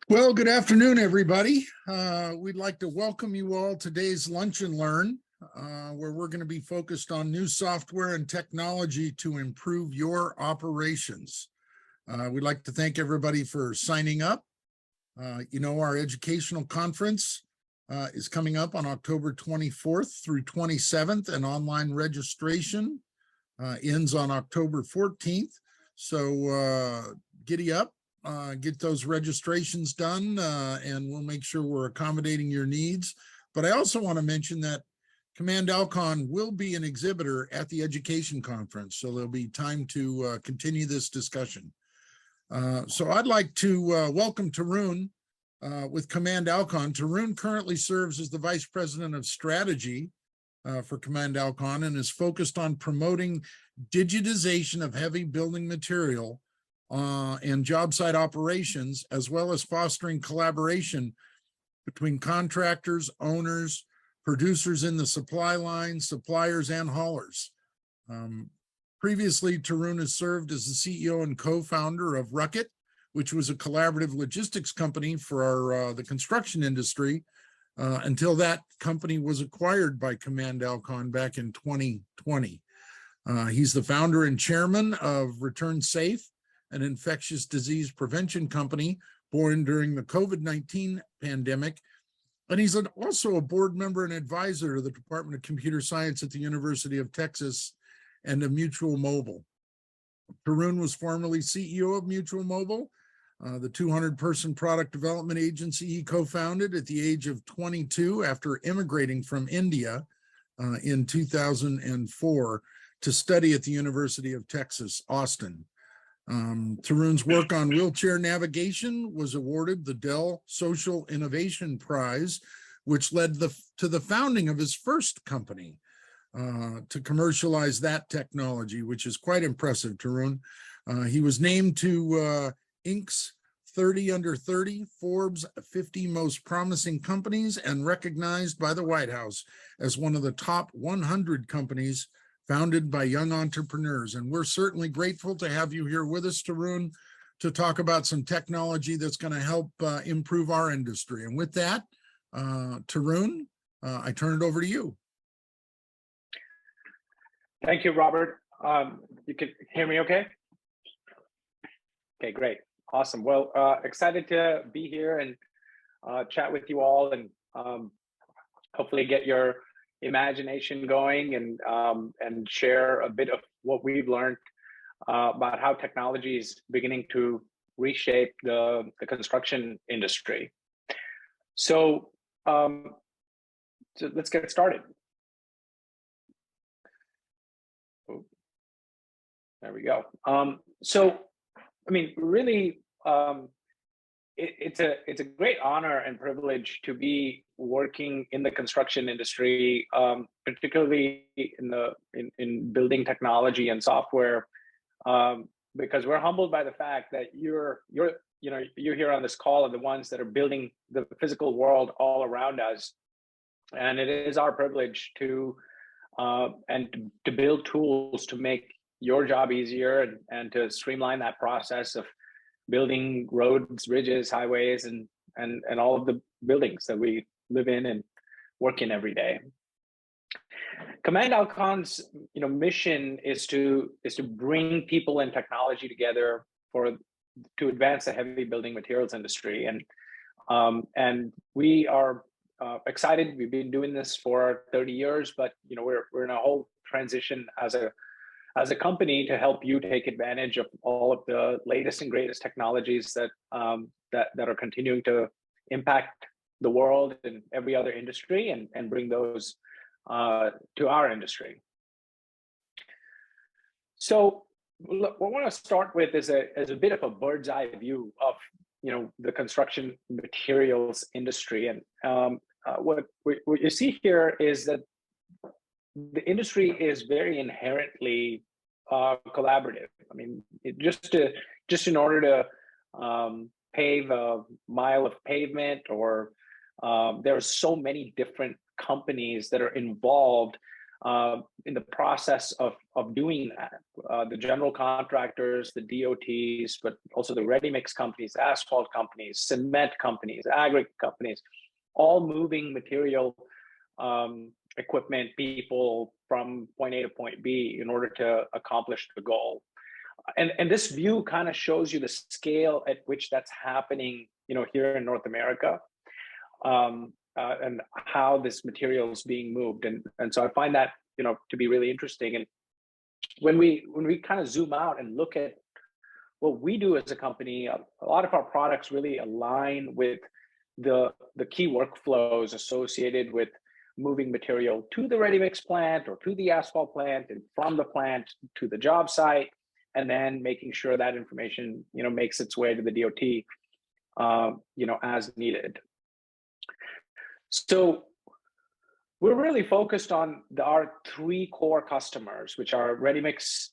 Well, good afternoon, everybody. We'd like to welcome you all to today's Lunch and Learn, where we're going to be focused on new software and technology to improve your operations. We'd like to thank everybody for signing up. Our educational conference is coming up on October 24th through 27th, and online registration ends on October 14th. So giddy up. Get those registrations done, and we'll make sure we're accommodating your needs. But I also want to mention that Command Alkon will be an exhibitor at the education conference, so there'll be time to continue this discussion. So I'd like to welcome Tarun with Command Alkon. Tarun currently serves as the Vice President of Strategy for Command Alkon and is focused on promoting digitization of heavy building material and job site operations, as well as fostering collaboration between contractors, owners, producers in the supply line, suppliers, and haulers. Previously, Tarun has served as the CEO and co-founder of Rucket, which was a collaborative logistics company for the construction industry, until that company was acquired by Command Alkon back in 2020. He's the founder and chairman of Return Safe, an infectious disease prevention company born during the COVID-19 pandemic. And he's also a board member and advisor to the Department of Computer Science at the University of Texas and of Mutual Mobile. Tarun was formerly CEO of Mutual Mobile, the 200-person product development agency he co-founded at the age of 22 after immigrating from India in 2004 to study at the University of Texas, Austin. Tarun's work on wheelchair navigation was awarded the Dell Social Innovation Prize, which led to the founding of his first company to commercialize that technology, which is quite impressive, Tarun. He was named to Inc.'s 30 Under 30, Forbes 50 Most Promising Companies, and recognized by the White House as one of the top 100 companies founded by young entrepreneurs. And we're certainly grateful to have you here with us, Tarun, to talk about some technology that's going to help improve our industry. And with that, Tarun, I turn it over to you. Thank you, Robert. You can hear me okay? Okay, great. Awesome. Well, excited to be here and chat with you all, and hopefully get your imagination going and share a bit of what we've learned about how technology is beginning to reshape the construction industry. So let's get started. Oh, there we go. So, I mean, really, it's a great honor and privilege to be working in the construction industry, particularly in building technology and software, because we're humbled by the fact that you here on this call are the ones that are building the physical world all around us, and it is our privilege to build tools to make your job easier and to streamline that process of building roads, bridges, highways, and all of the buildings that we live in and work in every day. Command Alkon's mission is to bring people and technology together to advance the heavy building materials industry, and we are excited. We've been doing this for 30 years, but we're in a whole transition as a company to help you take advantage of all of the latest and greatest technologies that are continuing to impact the world and every other industry, and bring those to our industry. So what I want to start with is a bit of a bird's eye view of the construction materials industry, and what you see here is that the industry is very inherently collaborative. I mean, just in order to pave a mile of pavement, or there are so many different companies that are involved in the process of doing that. The general contractors, the DOTs, but also the ready-mix companies, asphalt companies, cement companies, aggregate companies, all moving material, equipment, people from point A to point B in order to accomplish the goal. And this view kind of shows you the scale at which that's happening, here in North America, and how this material is being moved. And so I find that, to be really interesting. And when we kind of zoom out and look at what we do as a company, a lot of our products really align with the key workflows associated with moving material to the ready-mix plant or to the asphalt plant, and from the plant to the job site, and then making sure that information, makes its way to the DOT, as needed. So we're really focused on our three core customers, which are ready-mix,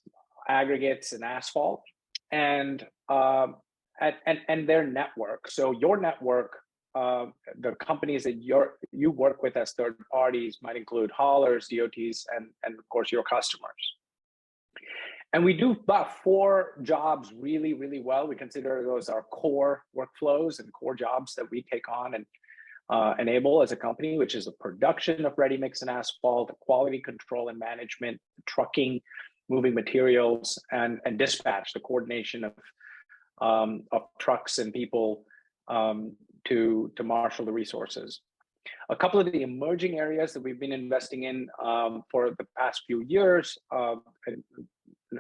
aggregates, and asphalt, and their network. So your network, the companies that you work with as third parties might include haulers, DOTs, and of course your customers. And we do about 4 jobs really, really well. We consider those our core workflows and core jobs that we take on and enable as a company, which is the production of ready-mix and asphalt, the quality control and management, trucking, moving materials, and dispatch, the coordination of trucks and people to marshal the resources. A couple of the emerging areas that we've been investing in for the past few years,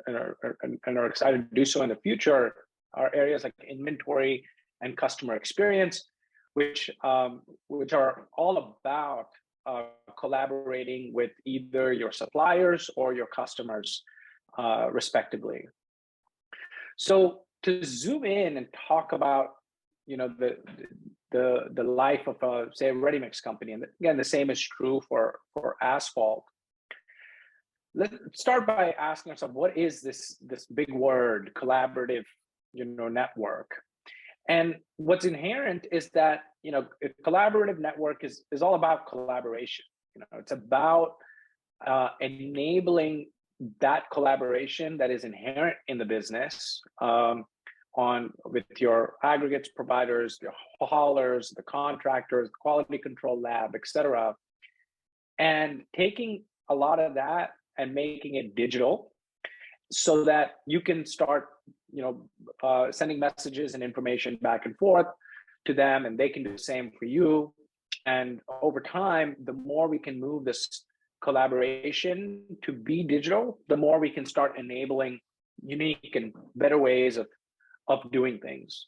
and are excited to do so in the future, are areas like inventory and customer experience, which are all about collaborating with either your suppliers or your customers, respectively. So to zoom in and talk about, the life of a, say, a ready-mix company, and again, the same is true for asphalt. Let's start by asking ourselves, what is this big word, collaborative, network? And what's inherent is that, a collaborative network is all about collaboration. It's about enabling that collaboration that is inherent in the business, with your aggregates providers, your haulers, the contractors, the quality control lab, et cetera, and taking a lot of that and making it digital so that you can start, sending messages and information back and forth to them, and they can do the same for you. And over time, the more we can move this collaboration to be digital, the more we can start enabling unique and better ways of doing things.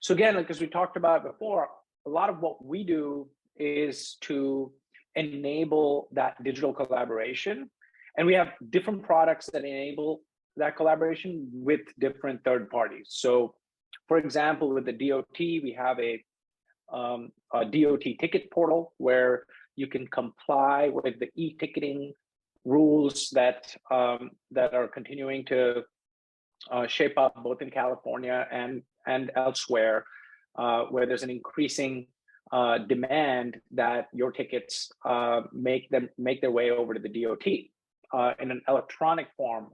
So again, like as we talked about before, a lot of what we do is to enable that digital collaboration. And we have different products that enable that collaboration with different third parties. So for example, with the DOT, we have a DOT ticket portal where you can comply with the e-ticketing rules that are continuing to shape up both in California and elsewhere, where there's an increasing demand that your tickets make their way over to the DOT in an electronic form.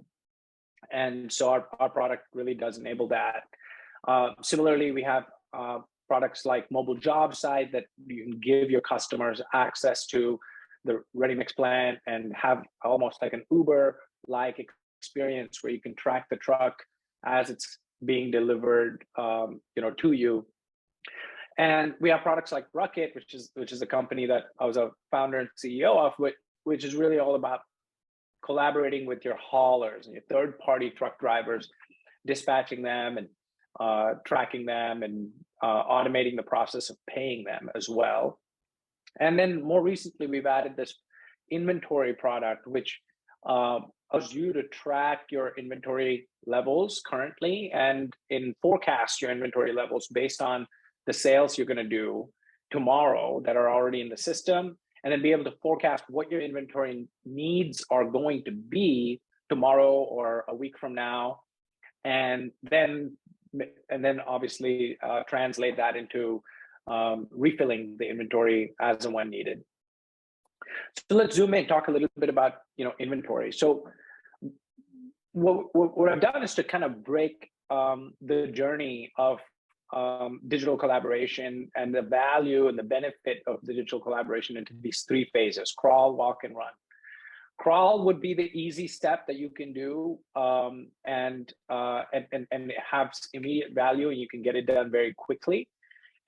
And so our product really does enable that. Similarly, we have products like mobile job site that you can give your customers access to the ready-mix plant and have almost like an Uber-like experience where you can track the truck as it's being delivered, to you. And we have products like Rocket, which is a company that I was a founder and CEO of, which is really all about collaborating with your haulers and your third-party truck drivers, dispatching them and tracking them and automating the process of paying them as well. And then more recently, we've added this inventory product, which allows you to track your inventory levels currently and forecast your inventory levels based on the sales you're going to do tomorrow that are already in the system, and then be able to forecast what your inventory needs are going to be tomorrow or a week from now, and then obviously translate that into refilling the inventory as and when needed. So let's zoom in, talk a little bit about, inventory. So what I've done is to kind of break the journey of digital collaboration and the value and the benefit of the digital collaboration into these three phases: crawl, walk, and run. Crawl would be the easy step that you can do and it has immediate value, and you can get it done very quickly.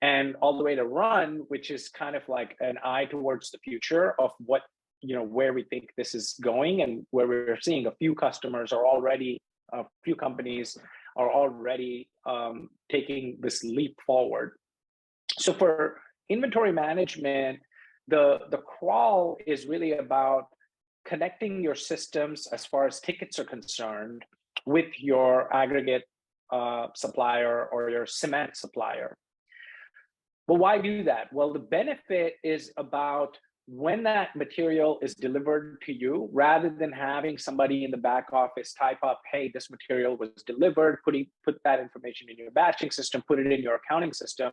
And all the way to run, which is kind of like an eye towards the future of what, where we think this is going, and where we're seeing a few companies are already taking this leap forward. So for inventory management, the crawl is really about connecting your systems as far as tickets are concerned with your aggregate supplier or your cement supplier. Well, why do that? Well, the benefit is about when that material is delivered to you, rather than having somebody in the back office type up, hey, this material was delivered, put that information in your batching system, put it in your accounting system.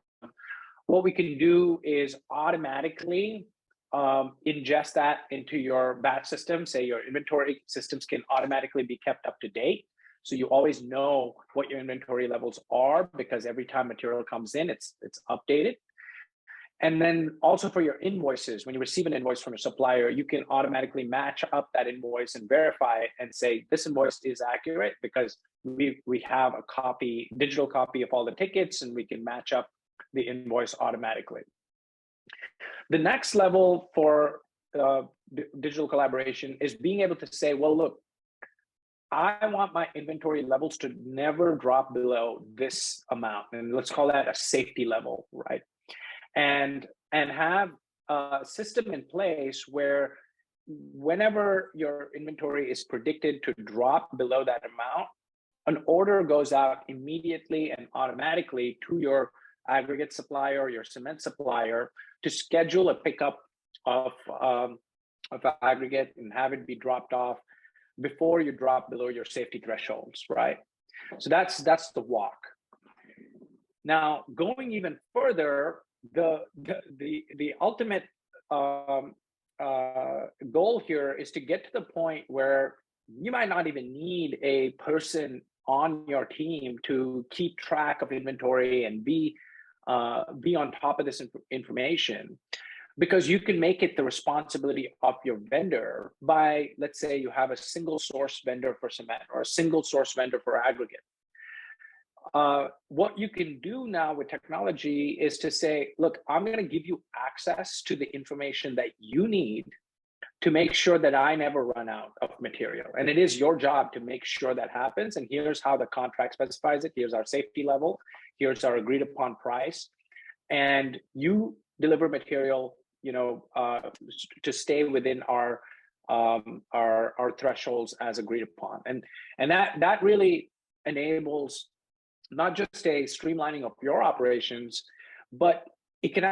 What we can do is automatically ingest that into your batch system. Say your inventory systems can automatically be kept up to date. So you always know what your inventory levels are, because every time material comes in, it's updated. And then also for your invoices, when you receive an invoice from a supplier, you can automatically match up that invoice and verify it and say, this invoice is accurate because we have a digital copy of all the tickets, and we can match up the invoice automatically. The next level for digital collaboration is being able to say, well, look, I want my inventory levels to never drop below this amount. And let's call that a safety level, right? And have a system in place where whenever your inventory is predicted to drop below that amount, an order goes out immediately and automatically to your aggregate supplier or your cement supplier to schedule a pickup of aggregate and have it be dropped off before you drop below your safety thresholds, right? So that's the walk. Now, going even further, the ultimate goal here is to get to the point where you might not even need a person on your team to keep track of inventory and be on top of this information, because you can make it the responsibility of your vendor by, let's say you have a single source vendor for cement or a single source vendor for aggregate. What you can do now with technology is to say, look, I'm going to give you access to the information that you need to make sure that I never run out of material. And it is your job to make sure that happens. And here's how the contract specifies it. Here's our safety level. Here's our agreed upon price. And you deliver material, to stay within our thresholds as agreed upon. And that really enables not just a streamlining of your operations, but it can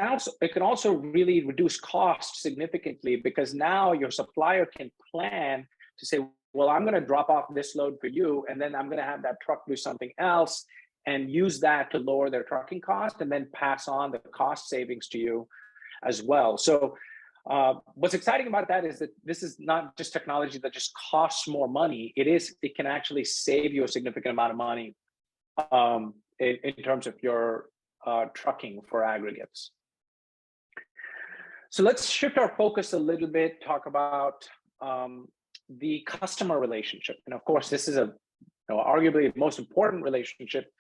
also really reduce costs significantly, because now your supplier can plan to say, well, I'm going to drop off this load for you, and then I'm going to have that truck do something else and use that to lower their trucking cost, and then pass on the cost savings to you as well. So what's exciting about that is that this is not just technology that just costs more money. It can actually save you a significant amount of money in terms of your trucking for aggregates. So let's shift our focus a little bit, talk about the customer relationship. And of course, this is arguably the most important relationship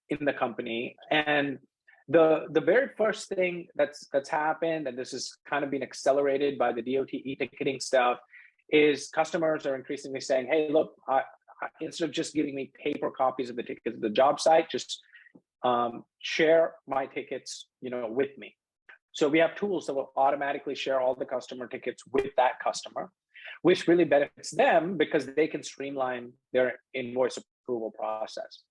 in the company. And the very first thing that's happened, and this has kind of been accelerated by the DOT e-ticketing stuff, is customers are increasingly saying, hey, look, instead of just giving me paper copies of the tickets at the job site, just share my tickets, with me. So we have tools that will automatically share all the customer tickets with that customer, which really benefits them because they can streamline their invoice approval process.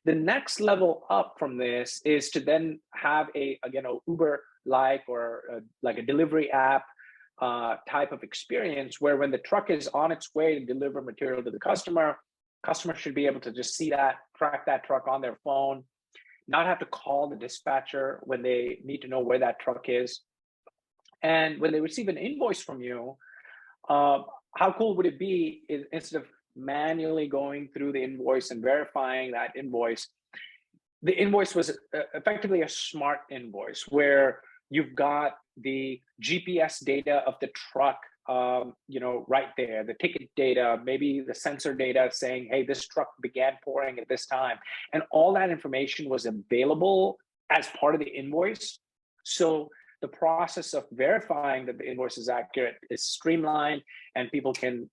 The next level up from this is to then have a Uber-like or like a delivery app type of experience, where when the truck is on its way to deliver material to the customer should be able to just see that, track that truck on their phone, not have to call the dispatcher when they need to know where that truck is. And when they receive an invoice from you, how cool would it be is instead of manually going through the invoice and verifying that invoice, the invoice was effectively a smart invoice where you've got the GPS data of the truck, right there, the ticket data, maybe the sensor data saying, hey, this truck began pouring at this time. And all that information was available as part of the invoice. So the process of verifying that the invoice is accurate is streamlined, and people can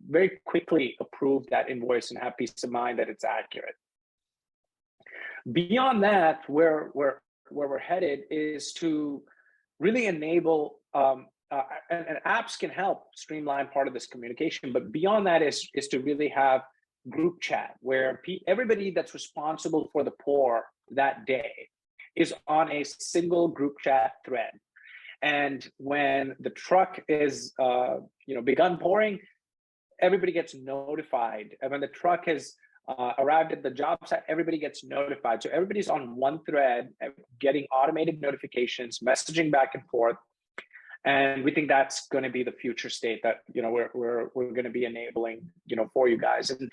very quickly approve that invoice and have peace of mind that it's accurate. Beyond that, where we're headed is to really enable, and apps can help streamline part of this communication, but beyond that is to really have group chat where everybody that's responsible for the pour that day is on a single group chat thread. And when the truck is begun pouring, everybody gets notified. And when the truck has arrived at the job site, everybody gets notified. So everybody's on one thread, getting automated notifications, messaging back and forth. And we think that's going to be the future state that we're going to be enabling for you guys. And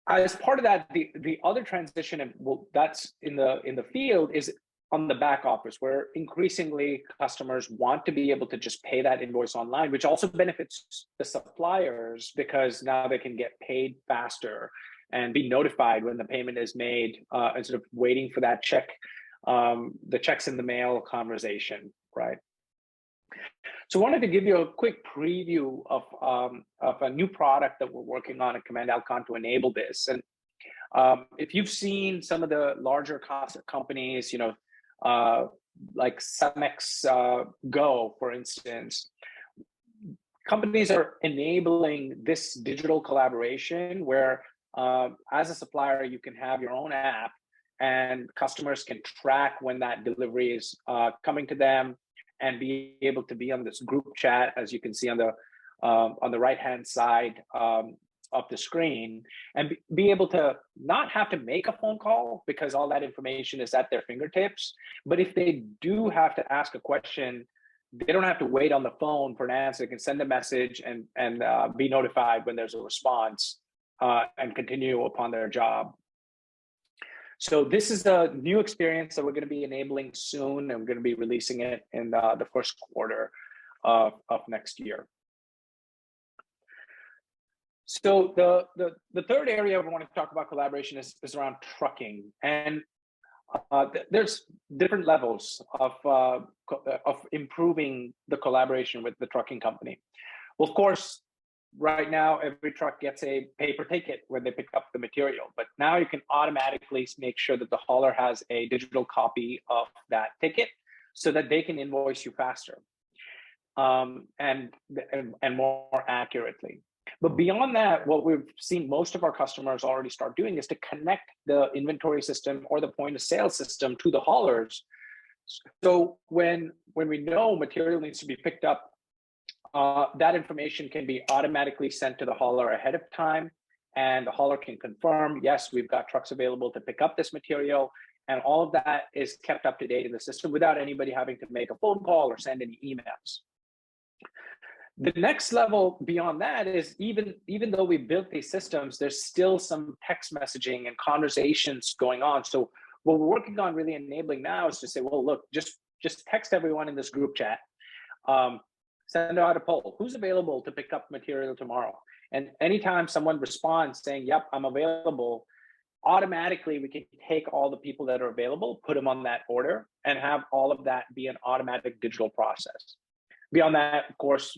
as part of that, the other transition, and that's in the field, is on the back office, where increasingly customers want to be able to just pay that invoice online, which also benefits the suppliers because now they can get paid faster and be notified when the payment is made instead of waiting for that check, the checks in the mail conversation, right? So I wanted to give you a quick preview of a new product that we're working on at Command Alkon to enable this. And if you've seen some of the larger companies, like Cemex Go, for instance, companies are enabling this digital collaboration where as a supplier, you can have your own app and customers can track when that delivery is coming to them and be able to be on this group chat, as you can see on the right-hand side of the screen, and be able to not have to make a phone call because all that information is at their fingertips. But if they do have to ask a question, they don't have to wait on the phone for an answer. They can send a message and be notified when there's a response and continue upon their job. So this is the new experience that we're going to be enabling soon, and we're going to be releasing it in the first quarter of next year. So the third area we want to talk about collaboration is around trucking, and there's different levels of improving the collaboration with the trucking company. Well, of course, right now every truck gets a paper ticket when they pick up the material, but now you can automatically make sure that the hauler has a digital copy of that ticket so that they can invoice you faster and more accurately. But beyond that, what we've seen most of our customers already start doing is to connect the inventory system or the point of sale system to the haulers. So when we know material needs to be picked up, that information can be automatically sent to the hauler ahead of time, and the hauler can confirm, yes, we've got trucks available to pick up this material, and all of that is kept up to date in the system without anybody having to make a phone call or send any emails. The next level beyond that is even though we built these systems, there's still some text messaging and conversations going on. So what we're working on really enabling now is to say, well, look, just text everyone in this group chat. Send out a poll. Who's available to pick up material tomorrow? And anytime someone responds saying, yep, I'm available, automatically we can take all the people that are available, put them on that order, and have all of that be an automatic digital process. Beyond that, of course,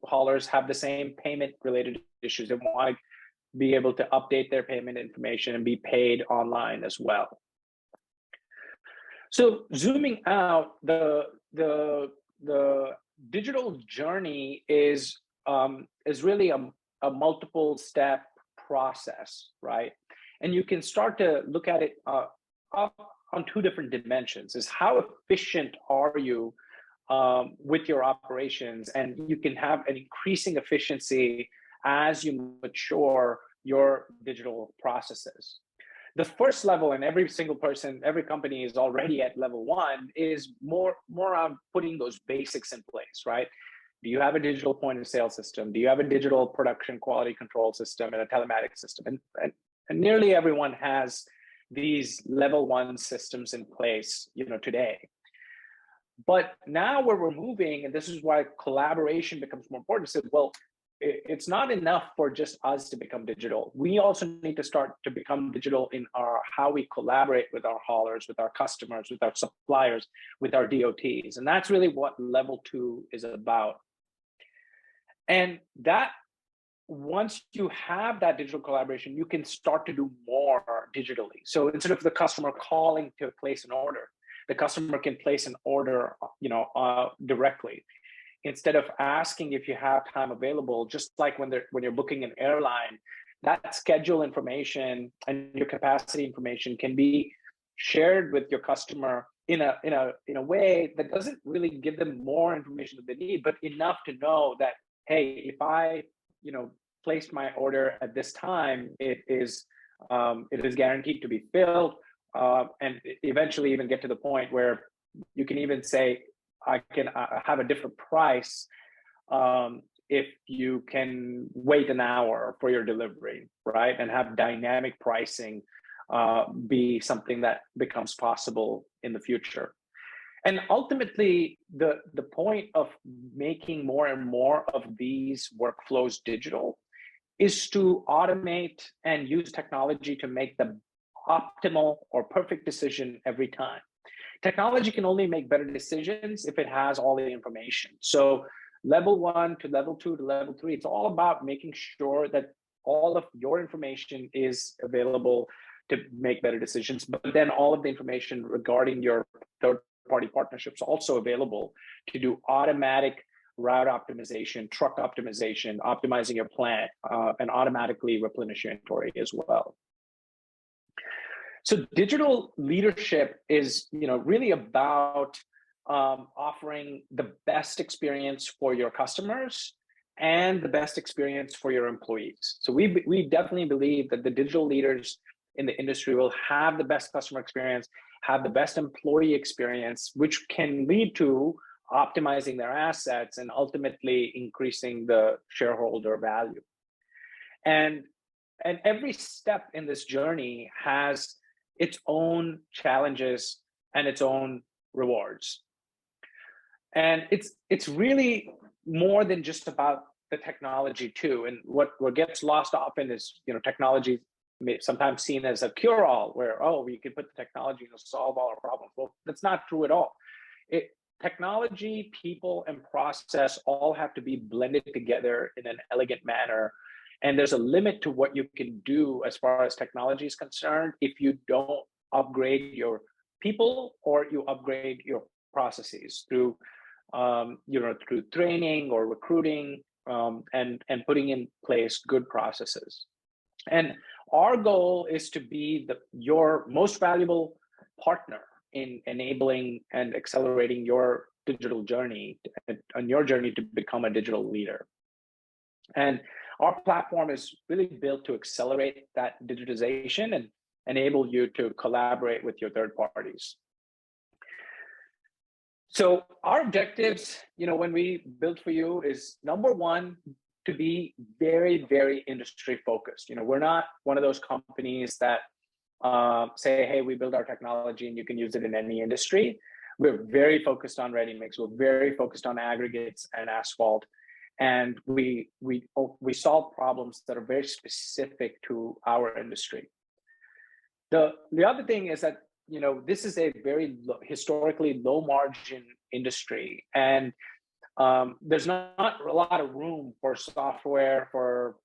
haulers have the same payment-related issues. They want to be able to update their payment information and be paid online as well. So zooming out, the digital journey is really a multiple step process, right? And you can start to look at it on two different dimensions: is how efficient are you with your operations, and you can have an increasing efficiency as you mature your digital processes. The first level, and every single person, every company is already at level one, is more on putting those basics in place, right? Do you have a digital point of sale system? Do you have a digital production quality control system and a telematics system? And nearly everyone has these level one systems in place, today. But now where we're moving, and this is why collaboration becomes more important, is well, it's not enough for just us to become digital. We also need to start to become digital in how we collaborate with our haulers, with our customers, with our suppliers, with our DOTs. And that's really what level 2 is about. And that, once you have that digital collaboration, you can start to do more digitally. So instead of the customer calling to place an order, the customer can place an order, directly. Instead of asking if you have time available, just like when you're booking an airline, that schedule information and your capacity information can be shared with your customer in a way that doesn't really give them more information that they need, but enough to know that, hey, if I, placed my order at this time, it is guaranteed to be filled, and eventually even get to the point where you can even say, I can have a different price if you can wait an hour for your delivery, right? And have dynamic pricing be something that becomes possible in the future. And ultimately, the point of making more and more of these workflows digital is to automate and use technology to make the optimal or perfect decision every time. Technology can only make better decisions if it has all the information. So level 1 to level 2 to level 3, it's all about making sure that all of your information is available to make better decisions, but then all of the information regarding your third-party partnerships also available to do automatic route optimization, truck optimization, optimizing your plant, and automatically replenish your inventory as well. So digital leadership is, really about offering the best experience for your customers and the best experience for your employees. So we definitely believe that the digital leaders in the industry will have the best customer experience, have the best employee experience, which can lead to optimizing their assets and ultimately increasing the shareholder value. And every step in this journey has its own challenges and its own rewards. And it's really more than just about the technology too. And what gets lost often is, technology sometimes seen as a cure-all, where, we can put the technology to solve all our problems. Well, that's not true at all. Technology, people, and process all have to be blended together in an elegant manner. And there's a limit to what you can do as far as technology is concerned if you don't upgrade your people or you upgrade your processes through, through training or recruiting, and putting in place good processes. And our goal is to be your most valuable partner in enabling and accelerating your digital journey on your journey to become a digital leader. And our platform is really built to accelerate that digitization and enable you to collaborate with your third parties. So our objectives, when we built for you, is number one, to be very, very industry focused. We're not one of those companies that say, hey, we build our technology and you can use it in any industry. We're very focused on ready mix. We're very focused on aggregates and asphalt. And we solve problems that are very specific to our industry. The other thing is that, this is a very historically low margin industry, and there's not a lot of room for software, for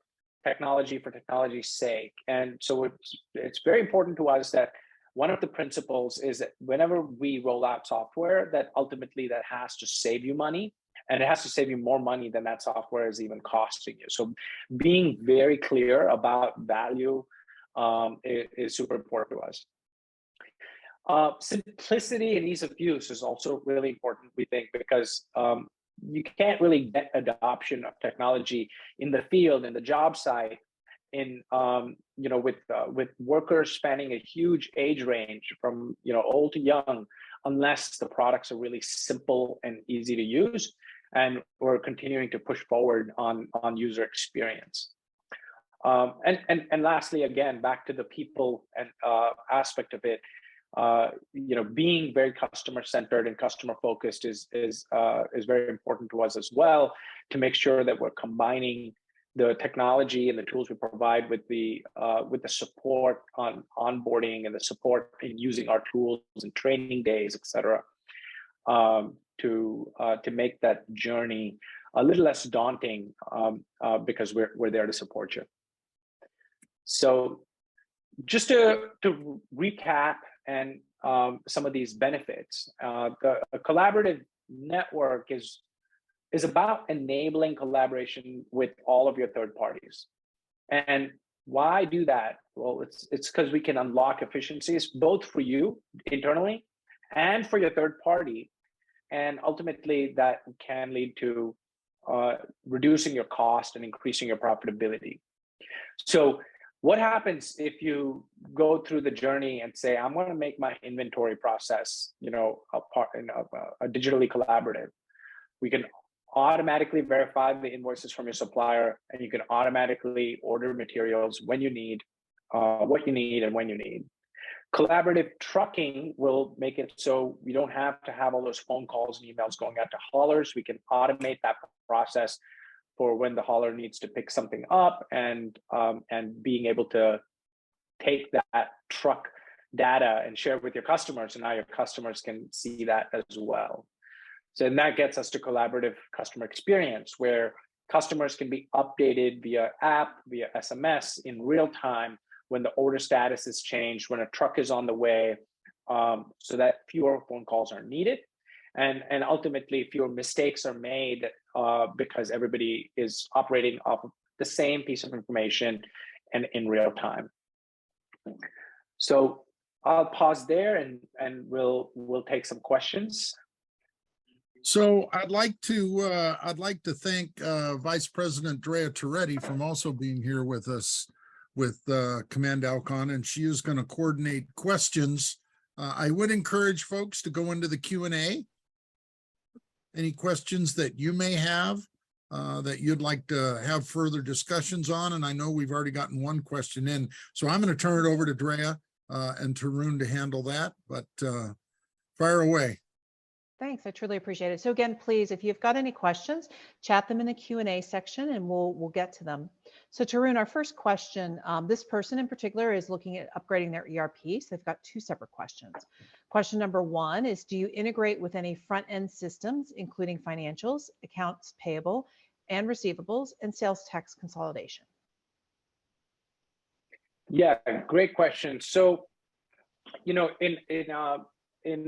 technology's sake. And so it's very important to us that one of the principles is that whenever we roll out software, that ultimately that has to save you money. And it has to save you more money than that software is even costing you. So being very clear about value is super important to us. Simplicity and ease of use is also really important, we think, because you can't really get adoption of technology in the field, in the job site, with workers spanning a huge age range from old to young, unless the products are really simple and easy to use. And we're continuing to push forward on user experience. And lastly, again, back to the people and aspect of it, being very customer centered and customer focused is very important to us as well, to make sure that we're combining the technology and the tools we provide with the support on onboarding and the support in using our tools and training days, et cetera, to make that journey a little less daunting, because we're there to support you. So just to recap and some of these benefits, a collaborative network is about enabling collaboration with all of your third parties. And why do that? Well, it's because we can unlock efficiencies both for you internally and for your third party. And ultimately that can lead to reducing your cost and increasing your profitability. So what happens if you go through the journey and say, I'm going to make my inventory process, a digitally collaborative? We can automatically verify the invoices from your supplier, and you can automatically order materials when you need, what you need, and when you need. Collaborative trucking will make it so we don't have to have all those phone calls and emails going out to haulers. We can automate that process for when the hauler needs to pick something up, and being able to take that truck data and share it with your customers, and now your customers can see that as well. So and that gets us to collaborative customer experience, where customers can be updated via app, via SMS in real time when the order status is changed, when a truck is on the way, so that fewer phone calls are needed. And ultimately fewer mistakes are made because everybody is operating off of the same piece of information and in real time. So I'll pause there and we'll take some questions. So I'd like to thank Vice President Drea Toretti from also being here with us with Command Alkon, and she is going to coordinate questions. I would encourage folks to go into the Q&A. Any questions that you may have that you'd like to have further discussions on, and I know we've already gotten one question in, so I'm going to turn it over to Drea and Tarun to handle that, but fire away. Thanks, I truly appreciate it. So again, please, if you've got any questions, chat them in the Q&A section and we'll get to them. So Tarun, our first question, this person in particular is looking at upgrading their ERP. So they've got two separate questions. Question number one is, do you integrate with any front-end systems, including financials, accounts payable and receivables, and sales tax consolidation? Yeah, great question. So, in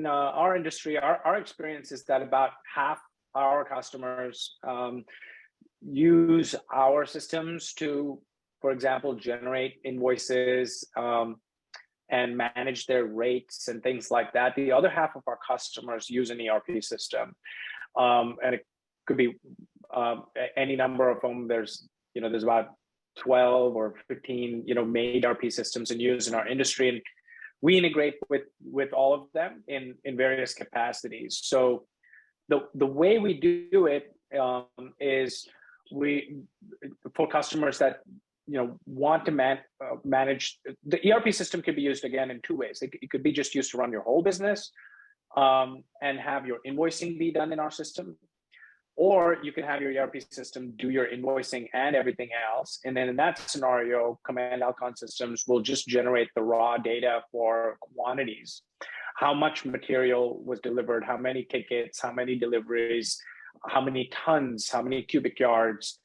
our industry, our experience is that about half our customers use our systems to, for example, generate invoices and manage their rates and things like that. The other half of our customers use an ERP system, and it could be any number of them. There's about 12 or 15 main ERP systems in use in our industry, and we integrate with all of them in various capacities. So the way we do it is for customers that want to manage, the ERP system could be used again in two ways. It could be just used to run your whole business and have your invoicing be done in our system, or you can have your ERP system do your invoicing and everything else. And then in that scenario, Command Alkon systems will just generate the raw data for quantities. How much material was delivered, how many tickets, how many deliveries, how many tons, how many cubic yards,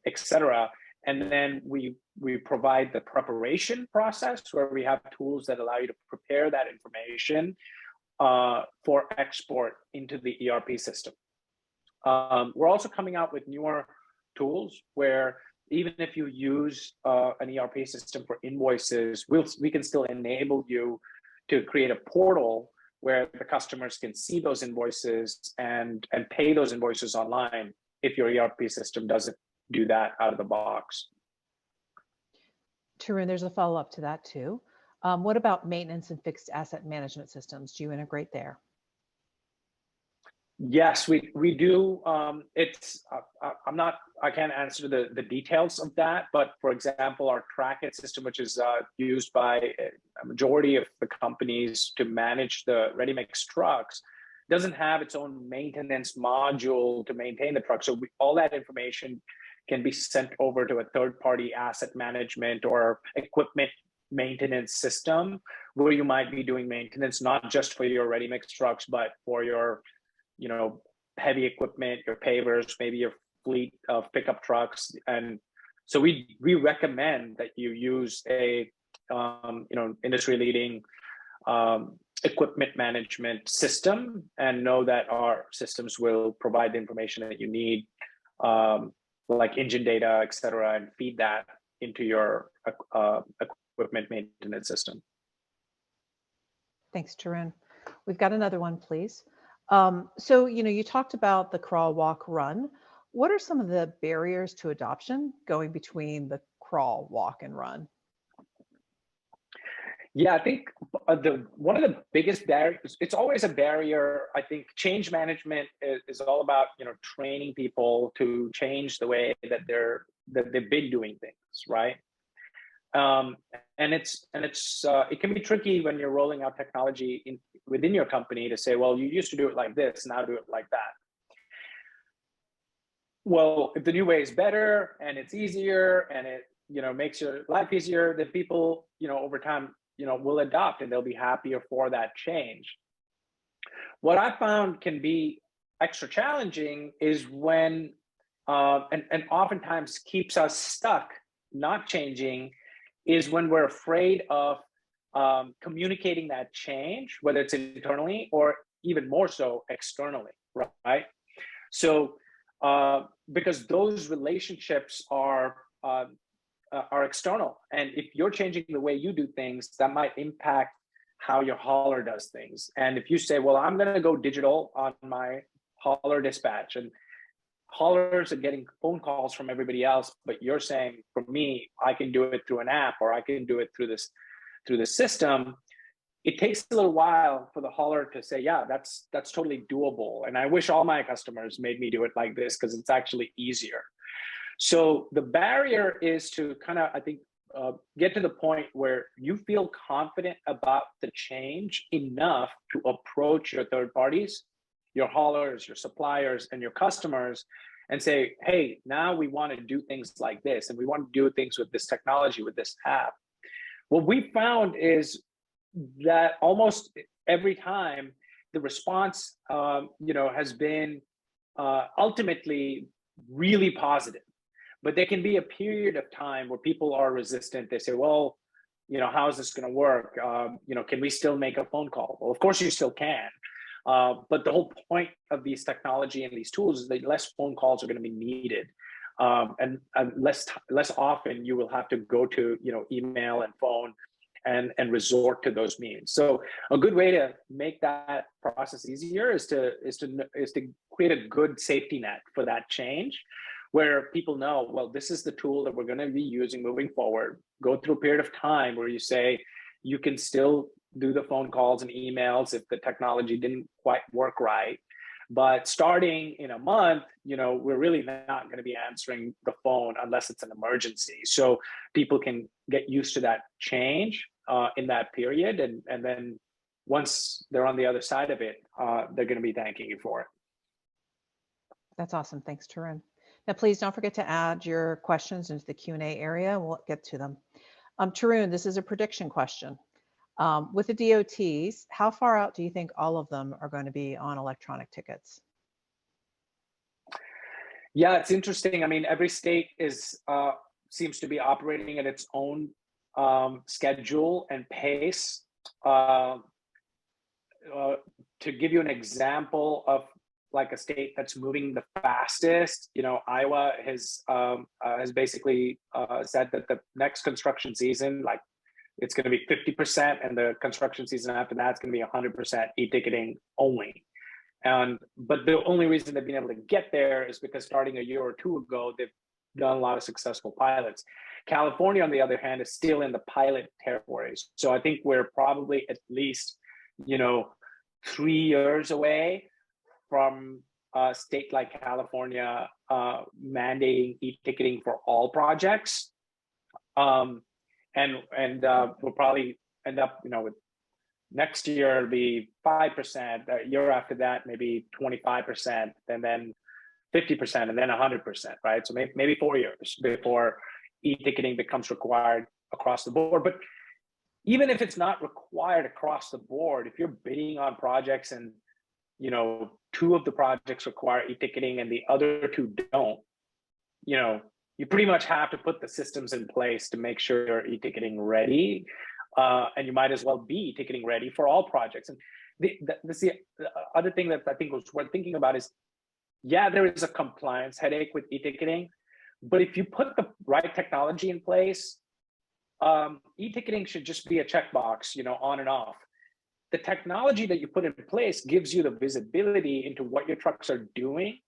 etc. And then we provide the preparation process where we have tools that allow you to prepare that information for export into the ERP system. We're also coming out with newer tools where even if you use an ERP system for invoices, we can still enable you to create a portal where the customers can see those invoices and pay those invoices online if your ERP system doesn't do that out of the box. Tarun, there's a follow-up to that too. What about maintenance and fixed asset management systems? Do you integrate there? Yes, we do. I can't answer the details of that, but for example, our Trackit system, which is used by a majority of the companies to manage the ready-mix trucks, doesn't have its own maintenance module to maintain the truck. So all that information can be sent over to a third-party asset management or equipment maintenance system, where you might be doing maintenance not just for your ready-mix trucks, but for your heavy equipment, your pavers, maybe your fleet of pickup trucks. And so we recommend that you use a industry leading equipment management system, and know that our systems will provide the information that you need, like engine data, et cetera, and feed that into your equipment maintenance system. Thanks, Tarun. We've got another one, please. So, you talked about the crawl, walk, run. What are some of the barriers to adoption going between the crawl, walk, and run? Yeah, I think one of the biggest barriers, it's always a barrier. I think change management is all about training people to change the way that they've been doing things, right? And it can be tricky when you're rolling out technology within your company to say, well, you used to do it like this, now do it like that. Well, if the new way is better and it's easier and it makes your life easier, then people over time will adopt, and they'll be happier for that change. What I found can be extra challenging is when and oftentimes keeps us stuck not changing, is when we're afraid of communicating that change, whether it's internally or even more so externally, right? So because those relationships are external, and if you're changing the way you do things, that might impact how your hauler does things. And if you say, well, I'm going to go digital on my hauler dispatch, and haulers are getting phone calls from everybody else, but you're saying, for me, I can do it through an app, or I can do it through the system. It takes a little while for the hauler to say, yeah, that's totally doable. And I wish all my customers made me do it like this, because it's actually easier. So the barrier is to kind of, I think, get to the point where you feel confident about the change enough to approach your third parties, your haulers, your suppliers, and your customers, and say, hey, now we want to do things like this, and we want to do things with this technology, with this app. What we found is that almost every time the response, has been ultimately really positive. But there can be a period of time where people are resistant. They say, well, how is this going to work? Can we still make a phone call? Well, of course you still can. But the whole point of these technology and these tools is that less phone calls are going to be needed. And less often you will have to go to, email and phone and resort to those means. So a good way to make that process easier is to create a good safety net for that change, where people know, well, this is the tool that we're going to be using moving forward. Go through a period of time where you say you can still do the phone calls and emails if the technology didn't quite work right. But starting in a month, we're really not going to be answering the phone unless it's an emergency. So people can get used to that change in that period. And then once they're on the other side of it, they're going to be thanking you for it. That's awesome. Thanks, Tarun. Now, please don't forget to add your questions into the Q&A area, and we'll get to them. Tarun, this is a prediction question. With the DOTs, how far out do you think all of them are going to be on electronic tickets? Yeah, it's interesting. I mean, every state seems to be operating at its own schedule and pace. To give you an example of like a state that's moving the fastest, Iowa has basically said that the next construction season, like, it's going to be 50%, and the construction season after that is going to be 100% e-ticketing only. But the only reason they've been able to get there is because starting a year or two ago, they've done a lot of successful pilots. California, on the other hand, is still in the pilot territories. So I think we're probably at least, 3 years away from a state like California mandating e-ticketing for all projects. And we'll probably end up, with next year it'll be 5%, the year after that maybe 25%, and then 50%, and then 100%, right? So maybe 4 years before e-ticketing becomes required across the board. But even if it's not required across the board, if you're bidding on projects and 2 of the projects require e-ticketing and the other 2 don't, you pretty much have to put the systems in place to make sure you're e-ticketing ready. And you might as well be e-ticketing ready for all projects. And the other thing that I think was worth thinking about is, yeah, there is a compliance headache with e-ticketing, but if you put the right technology in place, e-ticketing should just be a checkbox, on and off. The technology that you put in place gives you the visibility into what your trucks are doing,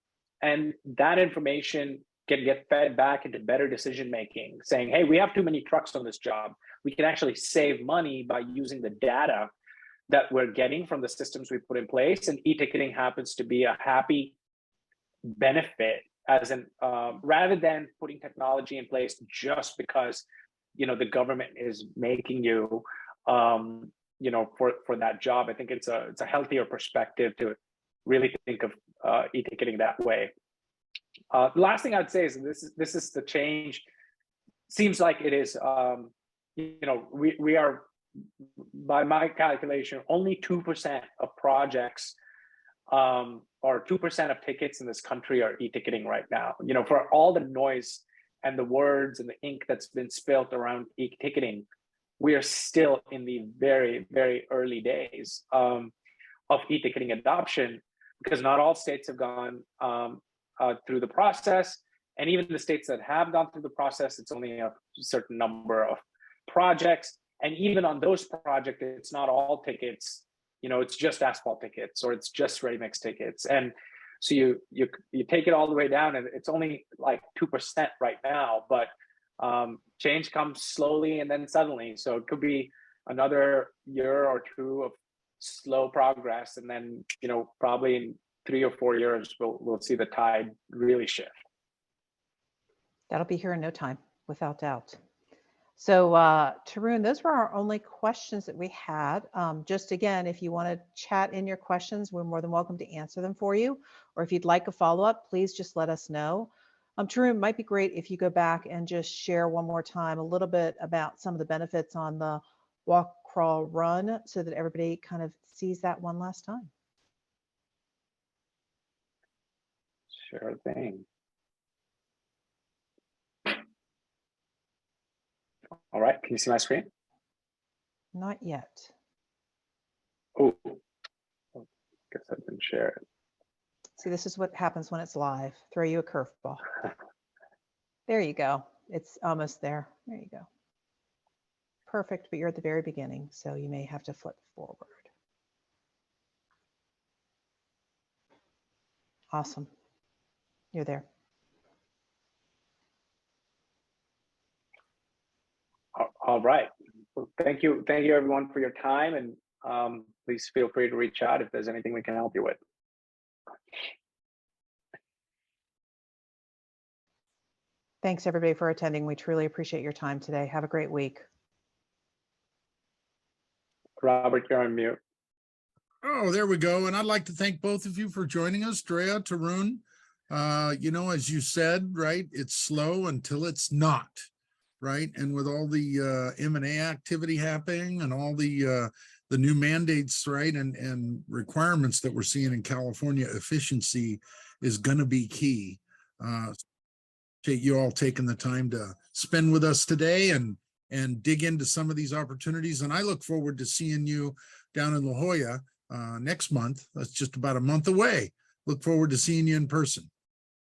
and that information can get fed back into better decision making, saying, hey, we have too many trucks on this job. We can actually save money by using the data that we're getting from the systems we put in place, and e-ticketing happens to be a happy benefit, as in rather than putting technology in place just because the government is making you for that job. I think it's a healthier perspective to really think of e-ticketing that way. The last thing I'd say is this is the change. Seems like it is. We are, by my calculation, only 2% of projects or 2% of tickets in this country are e-ticketing right now. For all the noise and the words and the ink that's been spilt around e-ticketing, we are still in the very, very early days of e-ticketing adoption, because not all states have gone through the process. And even the states that have gone through the process, it's only a certain number of projects. And even on those projects, it's not all tickets, it's just asphalt tickets, or it's just ready-mix tickets. And so you take it all the way down, and it's only like 2% right now, but change comes slowly and then suddenly. So it could be another year or 2 of slow progress, and then probably in 3 or 4 years we'll see the tide really shift. That'll be here in no time, without doubt. So Tarun, those were our only questions that we had. Just again, if you want to chat in your questions, we're more than welcome to answer them for you. Or if you'd like a follow-up, please just let us know. Tarun, it might be great if you go back and just share one more time a little bit about some of the benefits on the walk, crawl, run, so that everybody kind of sees that one last time. Sure thing. All right, can you see my screen? Not yet. Oh, guess I didn't share it. See, this is what happens when it's live. Throw you a curveball. There you go. It's almost there. There you go. Perfect, but you're at the very beginning, so you may have to flip forward. Awesome. You're there. All right. Well, thank you everyone for your time, and please feel free to reach out if there's anything we can help you with. Thanks everybody for attending. We truly appreciate your time today. Have a great week. Robert, you're on mute. Oh, there we go. And I'd like to thank both of you for joining us, Drea, Tarun. As you said, right, it's slow until it's not, right? And with all the M&A activity happening and all the new mandates, right, and requirements that we're seeing in California, efficiency is going to be key. You all taking the time to spend with us today and dig into some of these opportunities. And I look forward to seeing you down in La Jolla next month. That's just about a month away. Look forward to seeing you in person.